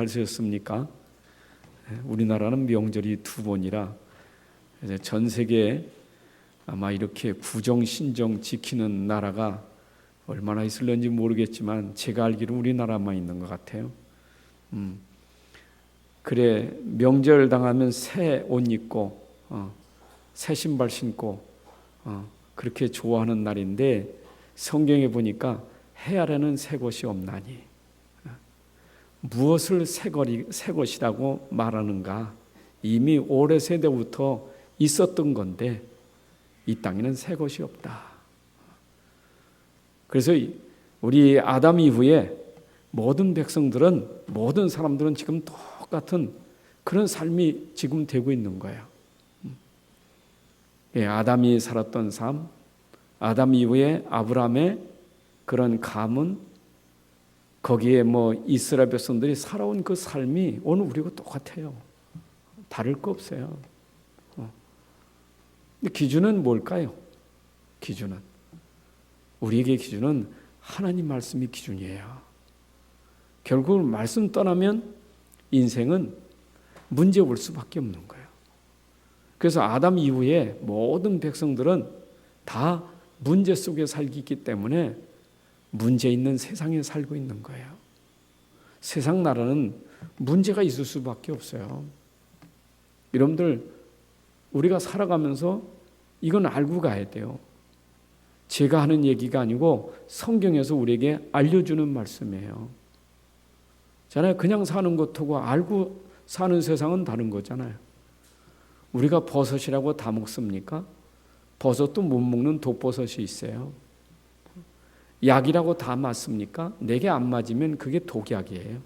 잘 쓰셨습니까? 우리나라는 명절이 2번이라 전 세계에 아마 이렇게 구정, 신정 지키는 나라가 얼마나 있을런지 모르겠지만 제가 알기로 우리나라만 있는 것 같아요. 그래, 명절 당하면 새 옷 입고 새 신발 신고 그렇게 좋아하는 날인데 성경에 보니까 해 아래는 새 것이 없나니 무엇을 새 것이라고 말하는가? 이미 오래세대부터 있었던 건데 이 땅에는 새 것이 없다. 그래서 우리 아담 이후에 모든 백성들은, 모든 사람들은 지금 똑같은 그런 삶이 지금 되고 있는 거예요. 아담이 살았던 삶, 아담 이후에 아브라함의 그런 가문, 거기에 이스라엘 백성들이 살아온 그 삶이 오늘 우리가 똑같아요. 다를 거 없어요. 근데 기준은 뭘까요? 기준은 우리에게 기준은 하나님 말씀이 기준이에요. 결국 말씀 떠나면 인생은 문제 올 수밖에 없는 거예요. 그래서 아담 이후에 모든 백성들은 다 문제 속에 살기 때문에 문제 있는 세상에 살고 있는 거예요. 세상 나라는 문제가 있을 수밖에 없어요. 여러분들, 우리가 살아가면서 이건 알고 가야 돼요. 제가 하는 얘기가 아니고 성경에서 우리에게 알려주는 말씀이에요. 잖아요. 그냥 사는 것하고 알고 사는 세상은 다른 거잖아요. 우리가 버섯이라고 다 먹습니까? 버섯도 못 먹는 독버섯이 있어요. 약이라고 다 맞습니까? 내게 안 맞으면 그게 독약이에요.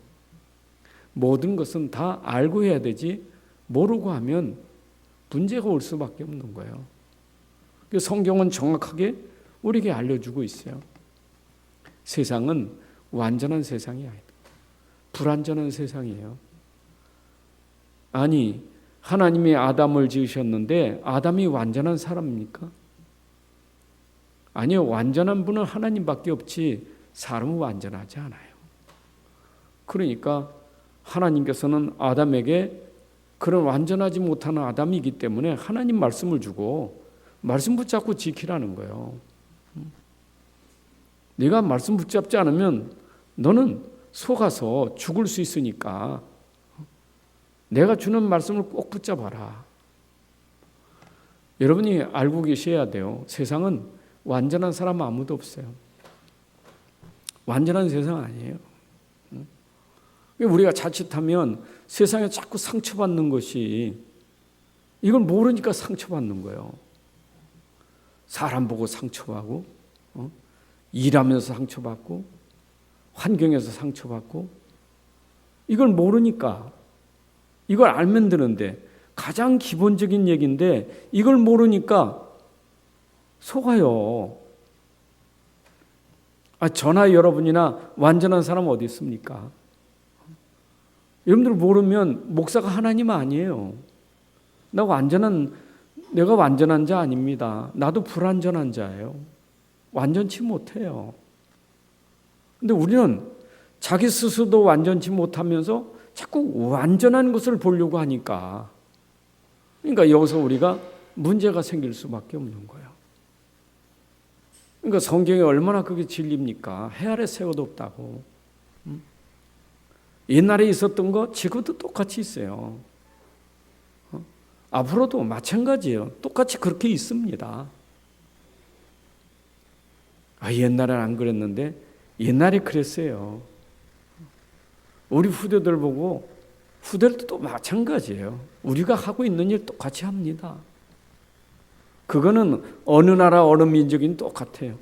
모든 것은 다 알고 해야 되지 모르고 하면 문제가 올 수밖에 없는 거예요. 성경은 정확하게 우리에게 알려주고 있어요. 세상은 완전한 세상이 아니다. 불완전한 세상이에요. 아니, 하나님이 아담을 지으셨는데 아담이 완전한 사람입니까? 아니요, 완전한 분은 하나님밖에 없지 사람은 완전하지 않아요. 그러니까 하나님께서는 아담에게 그런 완전하지 못하는 아담이기 때문에 하나님 말씀을 주고 말씀 붙잡고 지키라는 거예요. 네가 말씀 붙잡지 않으면 너는 속아서 죽을 수 있으니까 내가 주는 말씀을 꼭 붙잡아라. 여러분이 알고 계셔야 돼요. 세상은 완전한 사람 아무도 없어요. 완전한 세상 아니에요. 우리가 자칫하면 세상에 자꾸 상처받는 것이, 이걸 모르니까 상처받는 거예요. 사람 보고 상처받고, 일하면서 상처받고, 환경에서 상처받고, 이걸 모르니까, 이걸 알면 되는데, 가장 기본적인 얘기인데 이걸 모르니까 속아요. 저나 여러분이나 완전한 사람 어디 있습니까? 여러분들 모르면 목사가 하나님 아니에요. 내가 완전한 자 아닙니다. 나도 불완전한 자예요. 완전치 못해요. 근데 우리는 자기 스스로도 완전치 못하면서 자꾸 완전한 것을 보려고 하니까, 그러니까 여기서 우리가 문제가 생길 수밖에 없는 거예요. 그러니까 성경에 얼마나 그게 진리입니까? 해 아래 새 옷 없다고. 옛날에 있었던 거 지금도 똑같이 있어요. 앞으로도 마찬가지예요. 똑같이 그렇게 있습니다. 옛날엔 안 그랬는데 옛날에 그랬어요. 우리 후대들 보고 후대들도 또 마찬가지예요. 우리가 하고 있는 일 똑같이 합니다. 그거는 어느 나라 어느 민족인 똑같아요.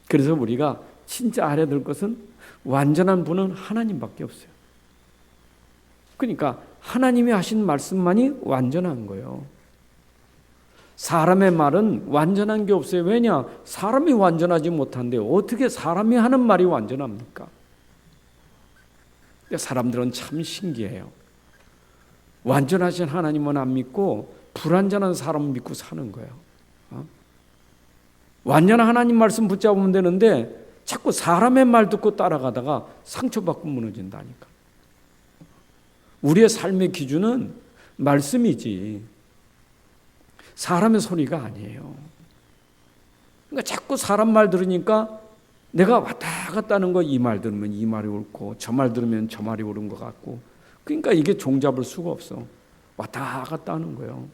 그래서 우리가 진짜 알아야 될 것은 완전한 분은 하나님밖에 없어요. 그러니까 하나님이 하신 말씀만이 완전한 거예요. 사람의 말은 완전한 게 없어요. 왜냐? 사람이 완전하지 못한데 어떻게 사람이 하는 말이 완전합니까? 사람들은 참 신기해요. 완전하신 하나님은 안 믿고 불완전한 사람 믿고 사는 거예요. 완전한 하나님 말씀 붙잡으면 되는데 자꾸 사람의 말 듣고 따라가다가 상처받고 무너진다니까. 우리의 삶의 기준은 말씀이지 사람의 소리가 아니에요. 그러니까 자꾸 사람 말 들으니까 내가 왔다 갔다 하는 거, 이 말 들으면 이 말이 옳고 저 말 들으면 저 말이 옳은 것 같고, 그러니까 이게 종잡을 수가 없어. 왔다 갔다 하는 거예요.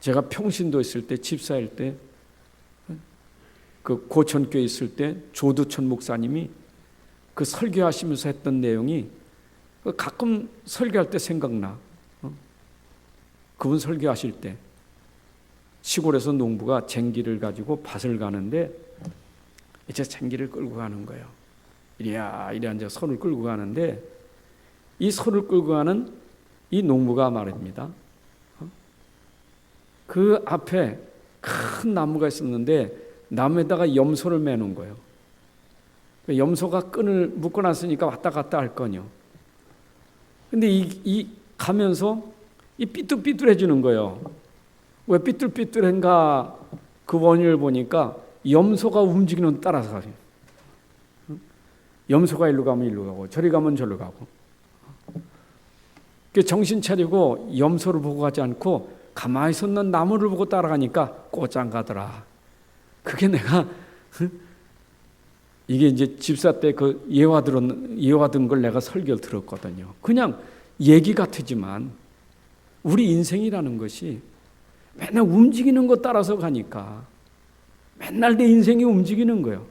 제가 평신도 있을 때, 집사일 때, 그 고천교에 있을 때 조두천 목사님이 그 설교하시면서 했던 내용이 가끔 설교할 때 생각나. 그분 설교하실 때 시골에서 농부가 쟁기를 가지고 밭을 가는데 이제 쟁기를 끌고 가는 거예요. 이리야 이리 앉아 손을 끌고 가는데 이 손을 끌고 가는 이 농부가 말입니다. 그 앞에 큰 나무가 있었는데 나무에다가 염소를 매놓은 거예요. 염소가 끈을 묶어놨으니까 왔다 갔다 할 거요. 근데 이 가면서 이 삐뚤삐뚤해지는 거예요. 왜 삐뚤삐뚤한가 그 원인을 보니까 염소가 움직이는 따라서 가요. 염소가 일로 가면 일로 가고 저리 가면 저리 가고. 정신 차리고 염소를 보고 가지 않고 가만히 섰는 나무를 보고 따라가니까 꼬장 가더라. 그게 내가 이게 이제 집사 때 그 예화 든 걸 내가 설교를 들었거든요. 그냥 얘기 같지만 우리 인생이라는 것이 맨날 움직이는 것 따라서 가니까 맨날 내 인생이 움직이는 거예요.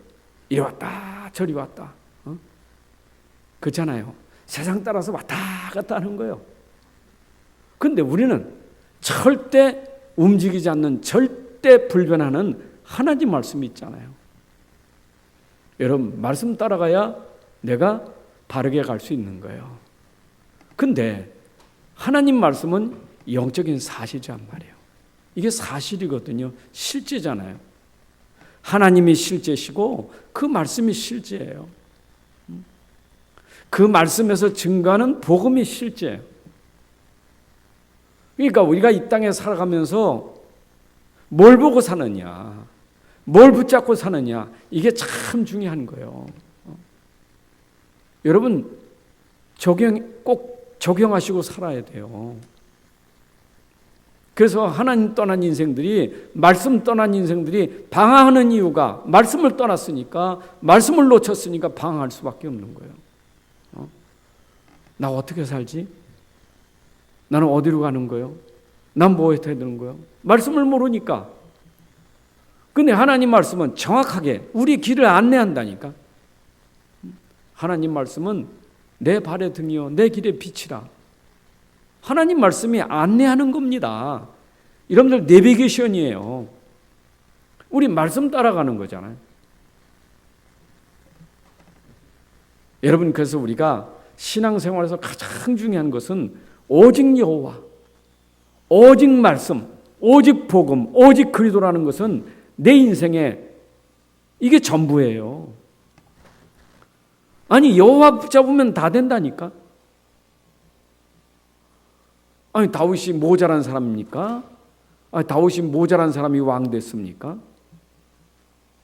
이리 왔다 저리 왔다. 그렇잖아요. 세상 따라서 왔다 갔다 하는 거예요. 근데 우리는 절대 움직이지 않는, 절대 불변하는 하나님 말씀이 있잖아요. 여러분, 말씀 따라가야 내가 바르게 갈 수 있는 거예요. 근데 하나님 말씀은 영적인 사실이란 말이에요. 이게 사실이거든요. 실제잖아요. 하나님이 실제시고 그 말씀이 실제예요. 그 말씀에서 증거하는 복음이 실제예요. 그러니까 우리가 이 땅에 살아가면서 뭘 보고 사느냐, 뭘 붙잡고 사느냐, 이게 참 중요한 거예요. 여러분, 꼭 적용하시고 살아야 돼요. 그래서 하나님 떠난 인생들이, 말씀 떠난 인생들이 방황하는 이유가 말씀을 떠났으니까, 말씀을 놓쳤으니까 방황할 수밖에 없는 거예요. 나 어떻게 살지? 나는 어디로 가는 거예요? 난 뭐 해야 되는 거예요? 말씀을 모르니까. 근데 하나님 말씀은 정확하게 우리 길을 안내한다니까. 하나님 말씀은 내 발의 등이요 내 길의 빛이라. 하나님 말씀이 안내하는 겁니다. 여러분들 내비게이션이에요. 우리 말씀 따라가는 거잖아요. 여러분, 그래서 우리가 신앙생활에서 가장 중요한 것은 오직 여호와, 오직 말씀, 오직 복음, 오직 그리스도라는 것은 내 인생에 이게 전부예요. 아니, 여호와 붙잡으면 다 된다니까. 아니, 다윗이 모자란 사람입니까? 아니, 다윗이 모자란 사람이 왕 됐습니까?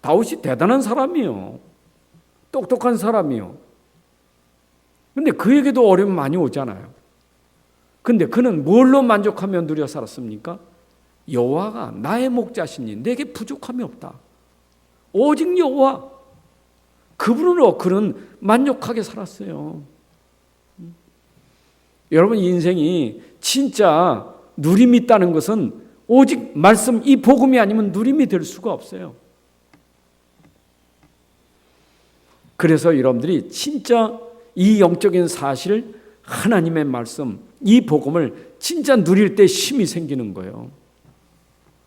다윗이 대단한 사람이요. 똑똑한 사람이요. 근데 그에게도 어려움 많이 오잖아요. 근데 그는 뭘로 만족하며 누려 살았습니까? 여호와가 나의 목자시니 내게 부족함이 없다. 오직 여호와, 그분으로 그는 만족하게 살았어요. 여러분, 인생이 진짜 누림이 있다는 것은 오직 말씀, 이 복음이 아니면 누림이 될 수가 없어요. 그래서 여러분들이 진짜 이 영적인 사실, 하나님의 말씀, 이 복음을 진짜 누릴 때 힘이 생기는 거예요.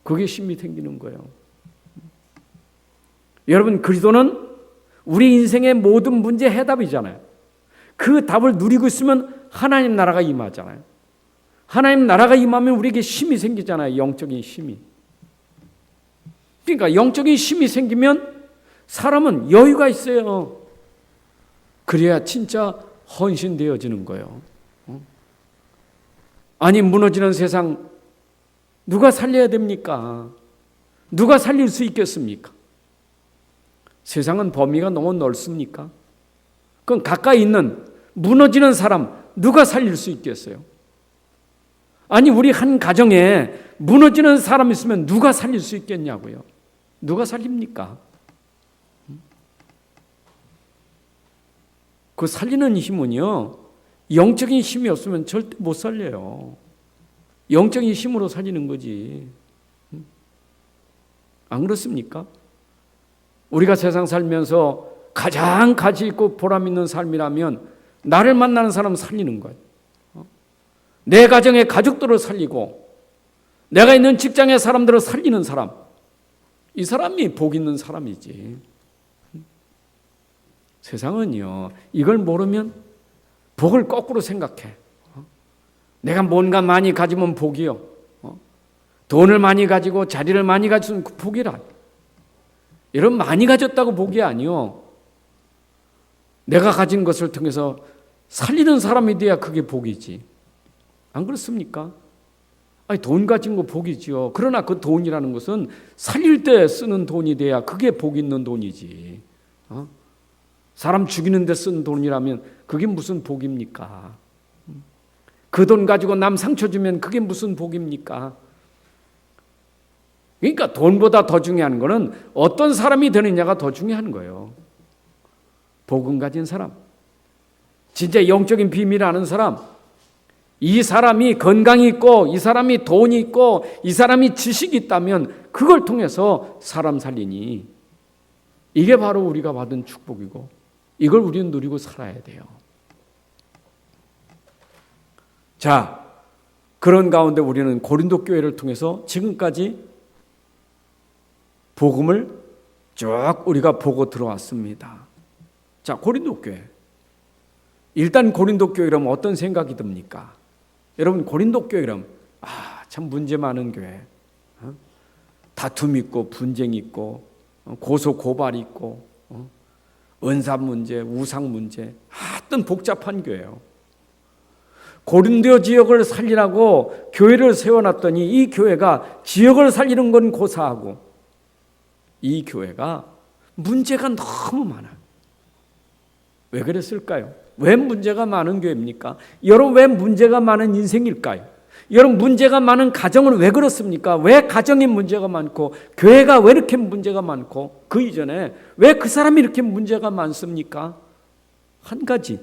그게 힘이 생기는 거예요. 여러분, 그리스도는 우리 인생의 모든 문제 해답이잖아요. 그 답을 누리고 있으면 하나님 나라가 임하잖아요. 하나님 나라가 임하면 우리에게 힘이 생기잖아요. 영적인 힘이. 그러니까 영적인 힘이 생기면 사람은 여유가 있어요. 그래야 진짜 헌신되어지는 거예요. 아니, 무너지는 세상 누가 살려야 됩니까? 누가 살릴 수 있겠습니까? 세상은 범위가 너무 넓습니까? 그럼 가까이 있는 무너지는 사람 누가 살릴 수 있겠어요? 아니 우리 한 가정에 무너지는 사람 있으면 누가 살릴 수 있겠냐고요. 누가 살립니까? 그 살리는 힘은요, 영적인 힘이 없으면 절대 못 살려요. 영적인 힘으로 살리는 거지. 안 그렇습니까? 우리가 세상 살면서 가장 가치 있고 보람 있는 삶이라면 나를 만나는 사람 살리는 거예요. 내 가정의 가족들을 살리고 내가 있는 직장의 사람들을 살리는 사람, 이 사람이 복 있는 사람이지. 세상은요, 이걸 모르면 복을 거꾸로 생각해. 내가 뭔가 많이 가지면 복이요. 돈을 많이 가지고 자리를 많이 가지면 복이라. 여러분, 많이 가졌다고 복이 아니요. 내가 가진 것을 통해서 살리는 사람이 돼야 그게 복이지. 안 그렇습니까? 아니, 돈 가진 거 복이지요. 그러나 그 돈이라는 것은 살릴 때 쓰는 돈이 돼야 그게 복 있는 돈이지. 사람 죽이는 데 쓴 돈이라면 그게 무슨 복입니까? 그 돈 가지고 남 상처 주면 그게 무슨 복입니까? 그러니까 돈보다 더 중요한 거는 어떤 사람이 되느냐가 더 중요한 거예요. 복음 가진 사람, 진짜 영적인 비밀을 아는 사람, 이 사람이 건강이 있고 이 사람이 돈이 있고 이 사람이 지식이 있다면 그걸 통해서 사람 살리니, 이게 바로 우리가 받은 축복이고 이걸 우리는 누리고 살아야 돼요. 자, 그런 가운데 우리는 고린도 교회를 통해서 지금까지 복음을 쭉 우리가 보고 들어왔습니다. 자, 고린도 교회. 일단 고린도 교회라면 어떤 생각이 듭니까? 여러분, 고린도 교회라면 참 문제 많은 교회. 다툼 있고 분쟁 있고 고소 고발 있고 은사 문제, 우상 문제, 하여튼 복잡한 교회예요. 고린도 지역을 살리라고 교회를 세워놨더니 이 교회가 지역을 살리는 건 고사하고 이 교회가 문제가 너무 많아요. 왜 그랬을까요? 왜 문제가 많은 교회입니까? 여러분, 왜 문제가 많은 인생일까요? 여러분, 문제가 많은 가정은 왜 그렇습니까? 왜 가정에 문제가 많고 교회가 왜 이렇게 문제가 많고 그 이전에 왜 그 사람이 이렇게 문제가 많습니까? 한 가지,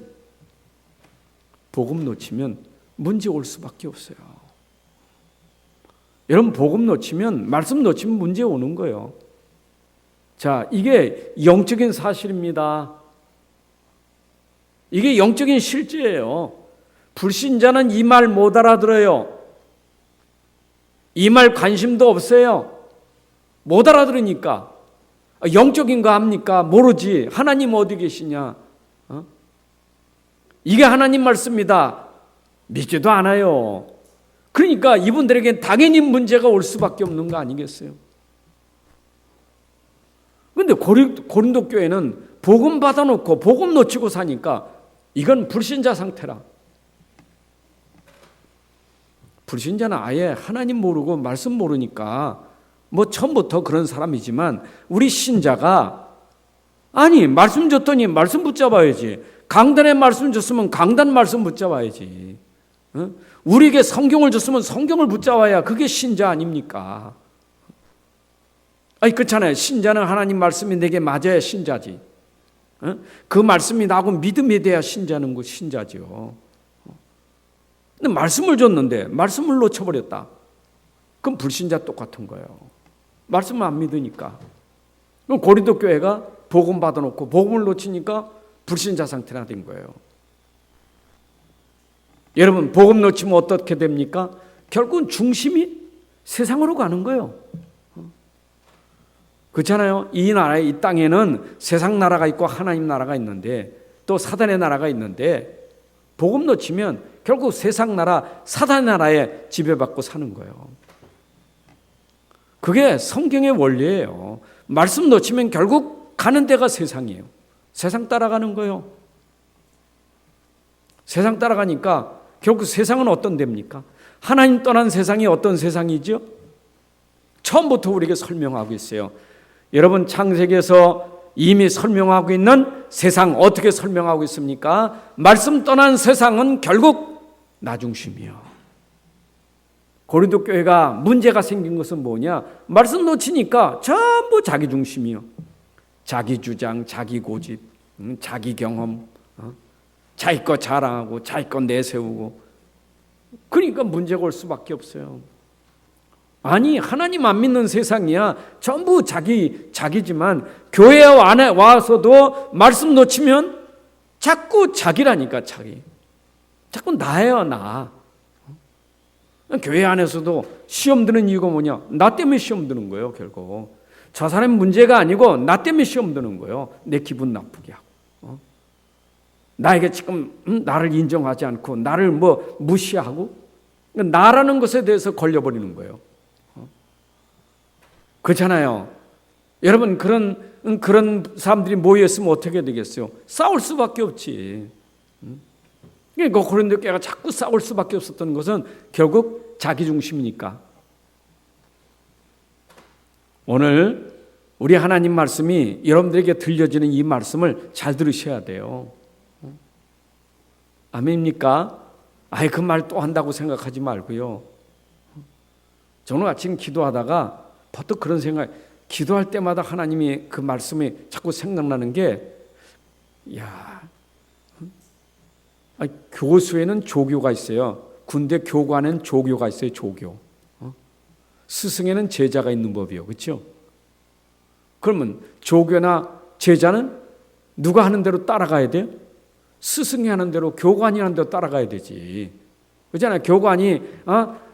복음 놓치면 문제 올 수밖에 없어요. 여러분, 복음 놓치면, 말씀 놓치면 문제 오는 거예요. 자, 이게 영적인 사실입니다. 이게 영적인 실제예요. 불신자는 이 말 못 알아들어요. 이 말 관심도 없어요. 못 알아들으니까. 영적인 거 합니까? 모르지. 하나님 어디 계시냐? 이게 하나님 말씀이다. 믿지도 않아요. 그러니까 이분들에겐 당연히 문제가 올 수밖에 없는 거 아니겠어요? 그런데 고린도 교회는 복음 받아놓고 복음 놓치고 사니까 이건 불신자 상태라. 불신자는 아예 하나님 모르고 말씀 모르니까 뭐 처음부터 그런 사람이지만, 우리 신자가 아니 말씀 줬더니 말씀 붙잡아야지. 강단에 말씀 줬으면 강단 말씀 붙잡아야지. 우리에게 성경을 줬으면 성경을 붙잡아야 그게 신자 아닙니까? 아니 그렇잖아요. 신자는 하나님 말씀이 내게 맞아야 신자지. 그 말씀이 나하고 믿음이 돼야 신자는 거 신자죠. 근데 말씀을 줬는데 말씀을 놓쳐버렸다. 그럼 불신자 똑같은 거예요. 말씀을 안 믿으니까. 그럼 고린도 교회가 복음 받아놓고 복음을 놓치니까 불신자 상태가 된 거예요. 여러분, 복음 놓치면 어떻게 됩니까? 결국은 중심이 세상으로 가는 거예요. 그렇잖아요. 이 나라에, 이 땅에는 세상 나라가 있고 하나님 나라가 있는데 또 사단의 나라가 있는데, 복음 놓치면 결국 세상 나라, 사단 나라에 지배받고 사는 거예요. 그게 성경의 원리예요. 말씀 놓치면 결국 가는 데가 세상이에요. 세상 따라가는 거예요. 세상 따라가니까 결국 세상은 어떤 데입니까? 하나님 떠난 세상이 어떤 세상이죠? 처음부터 우리에게 설명하고 있어요. 여러분, 창세기에서 이미 설명하고 있는 세상 어떻게 설명하고 있습니까? 말씀 떠난 세상은 결국 나 중심이요. 고린도 교회가 문제가 생긴 것은 뭐냐? 말씀 놓치니까 전부 자기 중심이요. 자기 주장, 자기 고집, 자기 경험, 자기 것 자랑하고 자기 것 내세우고, 그러니까 문제가 올 수밖에 없어요. 아니, 하나님 안 믿는 세상이야. 전부 자기지만 교회 안에 와서도 말씀 놓치면 자꾸 자기라니까, 자기. 자꾸 나예요, 나. 교회 안에서도 시험 드는 이유가 뭐냐? 나 때문에 시험 드는 거예요, 결국. 저 사람 문제가 아니고 나 때문에 시험 드는 거예요. 내 기분 나쁘게 하고. 나에게 지금 나를 인정하지 않고 나를 무시하고, 나라는 것에 대해서 걸려버리는 거예요. 그렇잖아요. 여러분, 그런 사람들이 모였으면 어떻게 되겠어요? 싸울 수밖에 없지. 그러니까 고린도 교회가 자꾸 싸울 수밖에 없었던 것은 결국 자기 중심이니까. 오늘 우리 하나님 말씀이 여러분들에게 들려지는 이 말씀을 잘 들으셔야 돼요. 아멘입니까? 아예 그 말 또 한다고 생각하지 말고요. 저는 아침 기도하다가 버뜩 그런 생각, 기도할 때마다 하나님이 그 말씀이 자꾸 생각나는 게, 교수에는 조교가 있어요. 군대 교관에는 조교가 있어요. 조교. 스승에는 제자가 있는 법이요. 그렇죠? 그러면 조교나 제자는 누가 하는 대로 따라가야 돼요? 스승이 하는 대로, 교관이 하는 대로 따라가야 되지. 그렇잖아요. 교관이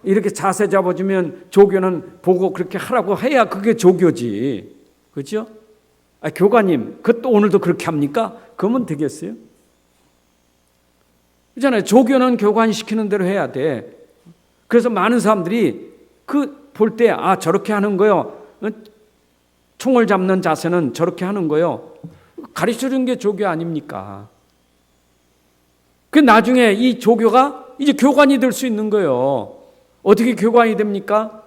이렇게 자세 잡아주면 조교는 보고 그렇게 하라고 해야 그게 조교지. 그렇죠? 교관님, 또 오늘도 그렇게 합니까? 그러면 되겠어요? 그렇잖아요. 조교는 교관이 시키는 대로 해야 돼. 그래서 많은 사람들이 볼 때 저렇게 하는 거요. 총을 잡는 자세는 저렇게 하는 거요. 가르쳐주는 게 조교 아닙니까? 그 나중에 이 조교가 이제 교관이 될 수 있는 거예요. 어떻게 교관이 됩니까?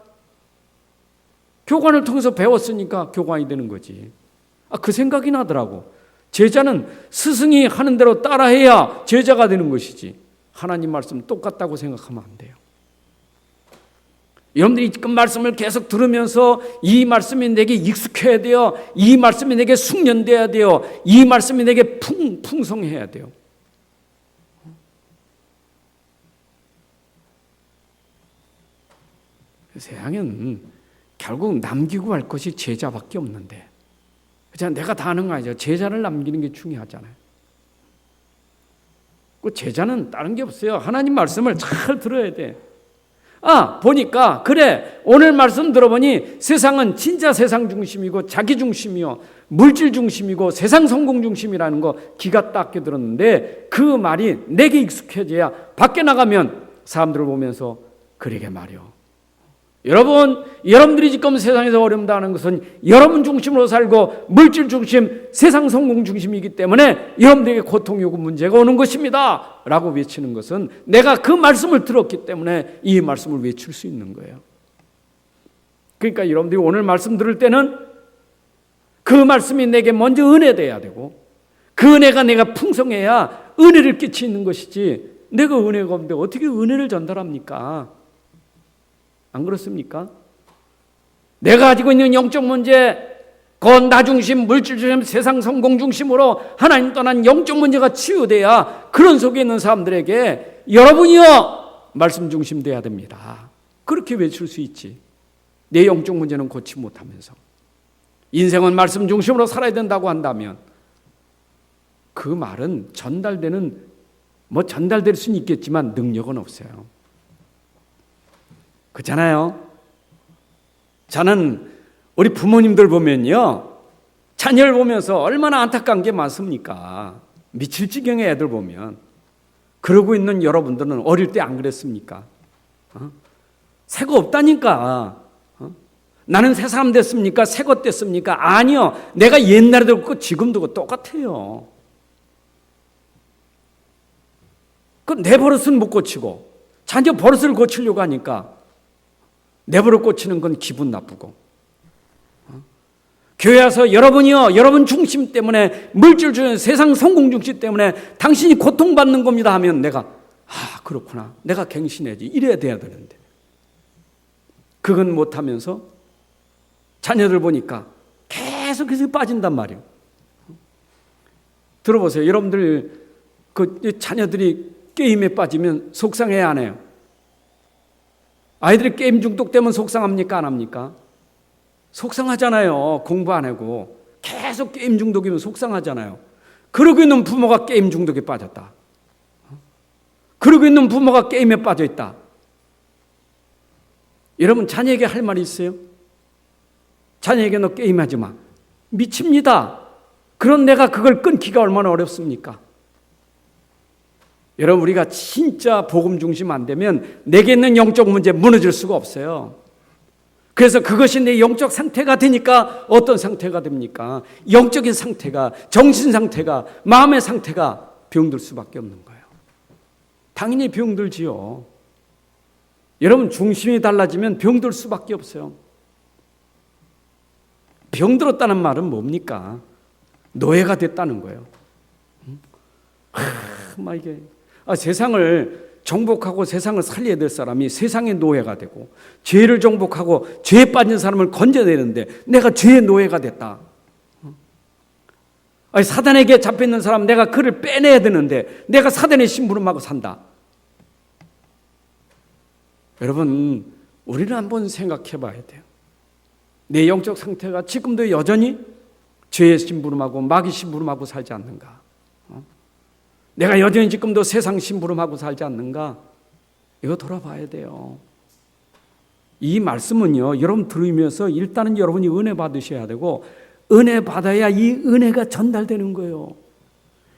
교관을 통해서 배웠으니까 교관이 되는 거지. 그 생각이 나더라고. 제자는 스승이 하는 대로 따라해야 제자가 되는 것이지, 하나님 말씀 똑같다고 생각하면 안 돼요. 여러분들이 지금 말씀을 계속 들으면서 이 말씀이 내게 익숙해야 돼요. 이 말씀이 내게 숙련돼야 돼요. 이 말씀이 내게 풍성해야 돼요. 세상엔 결국 남기고 할 것이 제자밖에 없는데, 그냥 내가 다 하는 거 아니죠. 제자를 남기는 게 중요하잖아요. 그 제자는 다른 게 없어요. 하나님 말씀을 잘 들어야 돼. 보니까 그래, 오늘 말씀 들어보니 세상은 진짜 세상 중심이고 자기 중심이요, 물질 중심이고 세상 성공 중심이라는 거 기가 닦게 들었는데, 그 말이 내게 익숙해져야 밖에 나가면 사람들을 보면서 그러게 말이요. 여러분들이 지금 세상에서 어렵다는 것은 여러분 중심으로 살고 물질 중심, 세상 성공 중심이기 때문에 여러분들에게 고통이 오고 문제가 오는 것입니다 라고 외치는 것은 내가 그 말씀을 들었기 때문에 이 말씀을 외칠 수 있는 거예요. 그러니까 여러분들이 오늘 말씀 들을 때는 그 말씀이 내게 먼저 은혜돼야 되고, 그 은혜가 내가 풍성해야 은혜를 끼치는 것이지, 내가 은혜가 없는데 어떻게 은혜를 전달합니까? 안 그렇습니까? 내가 가지고 있는 영적 문제, 그 나 중심, 물질 중심, 세상 성공 중심으로 하나님 떠난 영적 문제가 치유돼야 그런 속에 있는 사람들에게 여러분이요 말씀 중심 돼야 됩니다. 그렇게 외칠 수 있지. 내 영적 문제는 고치 못하면서 인생은 말씀 중심으로 살아야 된다고 한다면 그 말은 전달될 수는 있겠지만 능력은 없어요. 그렇잖아요. 저는 우리 부모님들 보면요, 자녀를 보면서 얼마나 안타까운 게 많습니까? 미칠 지경의 애들 보면. 그러고 있는 여러분들은 어릴 때 안 그랬습니까? 새거 없다니까. 나는 새 사람 됐습니까? 새 것 됐습니까? 아니요. 내가 옛날에도 그렇고 지금도 똑같아요. 내 버릇은 못 고치고 자녀 버릇을 고치려고 하니까 내 버릇 고치는 건 기분 나쁘고, 교회 와서 여러분이요, 여러분 중심 때문에, 물질 중심, 세상 성공 중심 때문에 당신이 고통받는 겁니다 하면 내가 그렇구나, 내가 갱신해야지, 이래야 돼야 되는데 그건 못하면서 자녀들 보니까 계속해서 빠진단 말이에요. 들어보세요. 여러분들 그 자녀들이 게임에 빠지면 속상해야 안 해요? 아이들이 게임 중독되면 속상합니까 안 합니까? 속상하잖아요. 공부 안 하고 계속 게임 중독이면 속상하잖아요. 그러고 있는 부모가 게임 중독에 빠졌다. 그러고 있는 부모가 게임에 빠져 있다. 여러분 자녀에게 할 말이 있어요? 자녀에게 너 게임하지 마. 미칩니다. 그런 내가 그걸 끊기가 얼마나 어렵습니까? 여러분 우리가 진짜 복음 중심 안 되면 내게 있는 영적 문제 무너질 수가 없어요. 그래서 그것이 내 영적 상태가 되니까 어떤 상태가 됩니까? 영적인 상태가, 정신 상태가, 마음의 상태가 병들 수밖에 없는 거예요. 당연히 병들지요. 여러분 중심이 달라지면 병들 수밖에 없어요. 병들었다는 말은 뭡니까? 노예가 됐다는 거예요. 이게 세상을 정복하고 세상을 살려야 될 사람이 세상의 노예가 되고, 죄를 정복하고 죄에 빠진 사람을 건져내는데 내가 죄의 노예가 됐다. 사단에게 잡혀있는 사람 내가 그를 빼내야 되는데 내가 사단의 심부름하고 산다. 여러분 우리는 한번 생각해 봐야 돼요. 내 영적 상태가 지금도 여전히 죄의 심부름하고 마귀 심부름하고 살지 않는가? 내가 여전히 지금도 세상 심부름하고 살지 않는가? 이거 돌아봐야 돼요. 이 말씀은요, 여러분 들으면서 일단은 여러분이 은혜 받으셔야 되고, 은혜 받아야 이 은혜가 전달되는 거예요.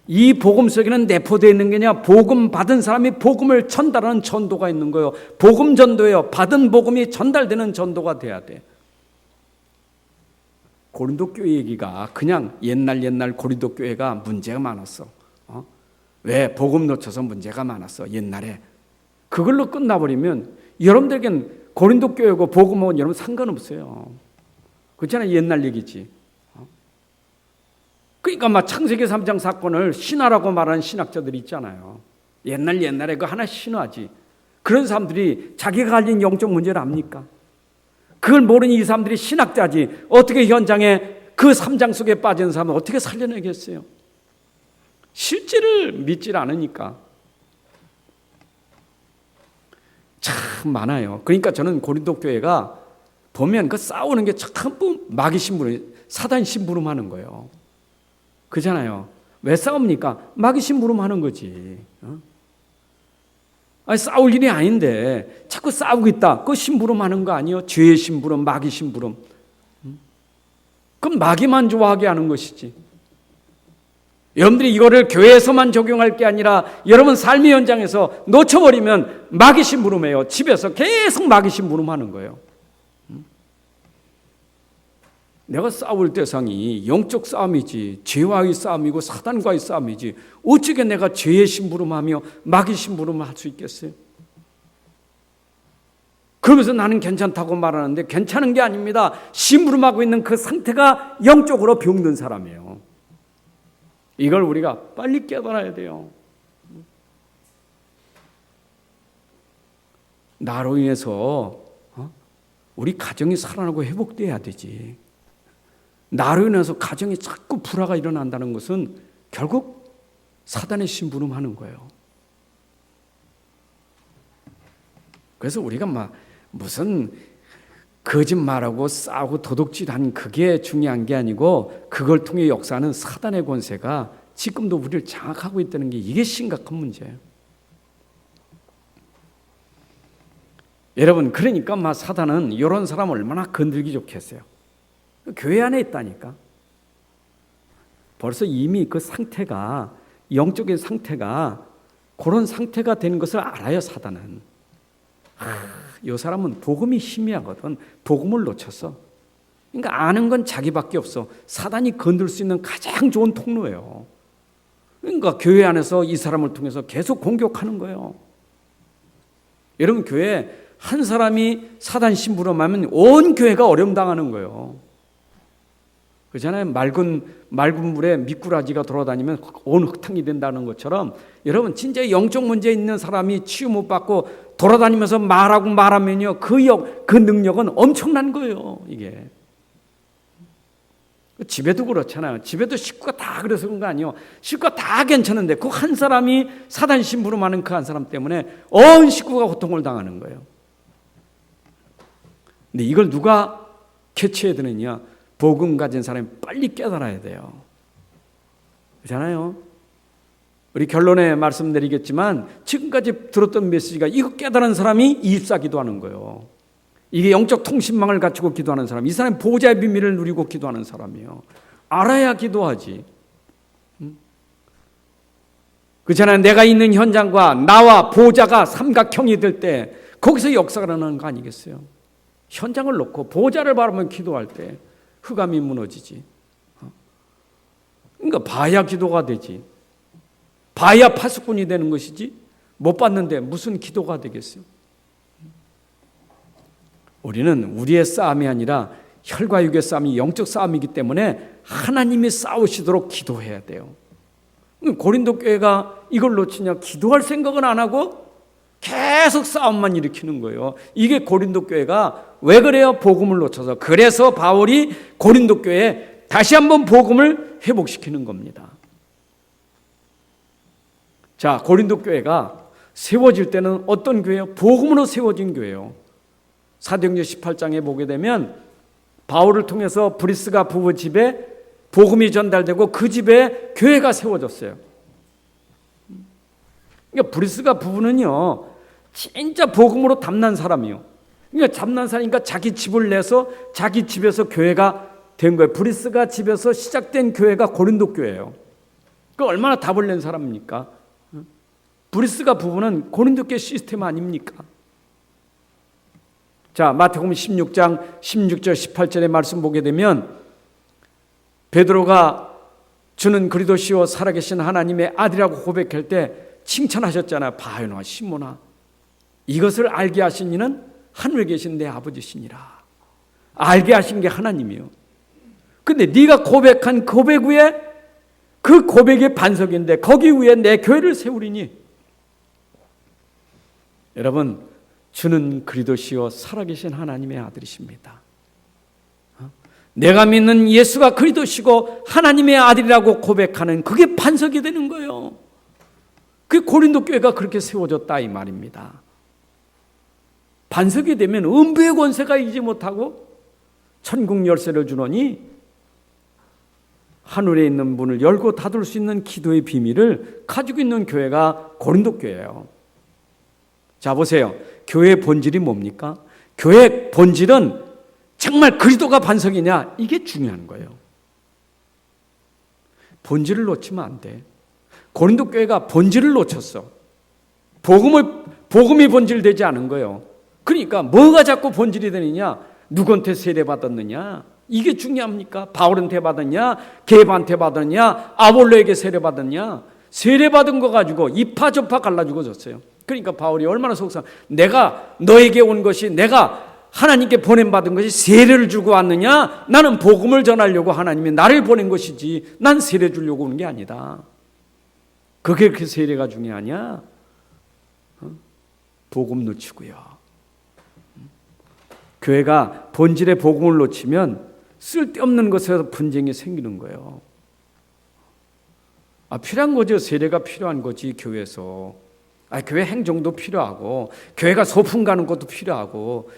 이 복음 속에는 내포되어 있는 게 아니라 복음 받은 사람이 복음을 전달하는 전도가 있는 거예요. 복음 전도예요. 받은 복음이 전달되는 전도가 돼야 돼. 고린도 교회 얘기가 그냥 옛날 고린도 교회가 문제가 많았어. 왜? 복음 놓쳐서 문제가 많았어 옛날에. 그걸로 끝나버리면 여러분들에겐 고린도 교회고 복음은 여러분 상관없어요. 그렇잖아요. 옛날 얘기지. 그러니까 창세기 3장 사건을 신화라고 말하는 신학자들이 있잖아요. 옛날에 그 하나 신화지. 그런 사람들이 자기가 가진 영적 문제를 압니까? 그걸 모르는 이 사람들이 신학자지. 어떻게 현장에 그 3장 속에 빠진 사람을 어떻게 살려내겠어요? 실제를 믿질 않으니까. 참 많아요. 그러니까 저는 고린도 교회가 보면 그 싸우는 게 전부 마귀 심부름, 사단 심부름 하는 거예요. 그잖아요. 왜 싸웁니까? 마귀 심부름 하는 거지. 싸울 일이 아닌데 자꾸 싸우고 있다. 그 심부름 하는 거 아니에요? 죄의 심부름, 마귀 심부름. 그럼 마귀만 좋아하게 하는 것이지. 여러분들이 이거를 교회에서만 적용할 게 아니라 여러분 삶의 현장에서 놓쳐버리면 마귀 심부름해요. 집에서 계속 마귀 심부름하는 거예요. 내가 싸울 대상이 영적 싸움이지 죄와의 싸움이고 사단과의 싸움이지 어떻게 내가 죄의 심부름하며 마귀 심부름을 할 수 있겠어요? 그러면서 나는 괜찮다고 말하는데 괜찮은 게 아닙니다. 심부름하고 있는 그 상태가 영적으로 병든 사람이에요. 이걸 우리가 빨리 깨달아야 돼요. 나로 인해서 우리 가정이 살아나고 회복돼야 되지. 나로 인해서 가정에 자꾸 불화가 일어난다는 것은 결국 사단의 심부름하는 거예요. 그래서 우리가 무슨 거짓말하고 싸우고 도둑질하는 그게 중요한 게 아니고 그걸 통해 역사하는 사단의 권세가 지금도 우리를 장악하고 있다는 게 이게 심각한 문제예요. 여러분 그러니까 사단은 이런 사람 얼마나 건들기 좋겠어요. 교회 안에 있다니까. 벌써 이미 그 상태가 영적인 상태가 그런 상태가 되는 것을 알아요. 사단은. 이 사람은 복음이 희미하거든. 복음을 놓쳤어. 그러니까 아는 건 자기밖에 없어. 사단이 건들 수 있는 가장 좋은 통로예요. 그러니까 교회 안에서 이 사람을 통해서 계속 공격하는 거예요. 여러분 교회 한 사람이 사단 심부름하면 온 교회가 어려움 당하는 거예요. 그렇잖아요. 맑은 물에 미꾸라지가 돌아다니면 온 흙탕이 된다는 것처럼 여러분 진짜 영적 문제 있는 사람이 치유 못 받고 돌아다니면서 말하면요 그 능력은 엄청난 거예요. 이게 집에도 그렇잖아요. 집에도 식구가 다 그래서 그런 거 아니에요. 식구가 다 괜찮은데 그 한 사람이 사단 심부름하는 그 한 사람 때문에 온 식구가 고통을 당하는 거예요. 근데 이걸 누가 캐치해야 되느냐? 복음 가진 사람이 빨리 깨달아야 돼요. 그렇잖아요. 우리 결론에 말씀드리겠지만 지금까지 들었던 메시지가 이거 깨달은 사람이 24기도 하는 거예요. 이게 영적 통신망을 갖추고 기도하는 사람, 이 사람이 보호자의 비밀을 누리고 기도하는 사람이에요. 알아야 기도하지. 그렇잖아요. 내가 있는 현장과 나와 보호자가 삼각형이 될 때 거기서 역사가 일어나는 거 아니겠어요? 현장을 놓고 보호자를 바라보면 기도할 때 흑암이 무너지지. 그러니까 봐야 기도가 되지. 봐야 파수꾼이 되는 것이지. 못 봤는데 무슨 기도가 되겠어요? 우리는 우리의 싸움이 아니라 혈과 육의 싸움이 영적 싸움이기 때문에 하나님이 싸우시도록 기도해야 돼요. 고린도 교회가 이걸 놓치냐? 기도할 생각은 안 하고 계속 싸움만 일으키는 거예요. 이게 고린도 교회가 왜 그래요? 복음을 놓쳐서. 그래서 바울이 고린도 교회에 다시 한번 복음을 회복시키는 겁니다. 자, 고린도 교회가 세워질 때는 어떤 교회예요? 복음으로 세워진 교회예요. 사도행전 18장에 보게 되면 바울을 통해서 브리스가 부부 집에 복음이 전달되고 그 집에 교회가 세워졌어요. 그러니까 브리스가 부부는요 진짜 복음으로 담난 사람이에요. 그러니까 담난 사람이니까 자기 집을 내서 자기 집에서 교회가 된 거예요. 브리스가 집에서 시작된 교회가 고린도 교회예요. 그 얼마나 답을 낸 사람입니까? 브리스가 부부는 고린도 교회 시스템 아닙니까? 자, 마태복음 16장 16절 18절의 말씀 보게 되면 베드로가 주는 그리스도시요 살아계신 하나님의 아들이라고 고백할 때 칭찬하셨잖아요. 바요나 시몬아, 이것을 알게 하신 이는 하늘에 계신 내 아버지시니라. 알게 하신 게 하나님이요. 근데 네가 고백한 고백 위에 그 고백의 반석인데 거기 위에 내 교회를 세우리니. 여러분, 주는 그리스도시요 살아계신 하나님의 아들이십니다. 내가 믿는 예수가 그리스도시고 하나님의 아들이라고 고백하는 그게 반석이 되는 거예요. 그 고린도 교회가 그렇게 세워졌다 이 말입니다. 반석이 되면 음부의 권세가 이기지 못하고 천국 열쇠를 주노니 하늘에 있는 문을 열고 닫을 수 있는 기도의 비밀을 가지고 있는 교회가 고린도 교회예요. 자, 보세요. 교회의 본질이 뭡니까? 교회의 본질은 정말 그리스도가 반석이냐? 이게 중요한 거예요. 본질을 놓치면 안 돼. 고린도 교회가 본질을 놓쳤어. 복음이 본질되지 않은 거예요. 그러니까 뭐가 자꾸 본질이 되느냐? 누구한테 세례받았느냐? 이게 중요합니까? 바울한테 받았냐? 게바한테 받았냐? 아볼로에게 세례받았냐? 세례받은 거 가지고 이파저파 갈라지고 졌어요. 그러니까 바울이 얼마나 속상. 내가 너에게 온 것이, 내가 하나님께 보냄받은 것이 세례를 주고 왔느냐? 나는 복음을 전하려고 하나님이 나를 보낸 것이지 난 세례 주려고 온 게 아니다. 그게 그렇게 세례가 중요하냐? 복음 놓치고요. 교회가 본질의 복음을 놓치면 쓸데없는 것에서 분쟁이 생기는 거예요. 필요한 거죠. 세례가 필요한 거지 교회에서. 교회 행정도 필요하고, 교회가 소풍 가는 것도 필요하고,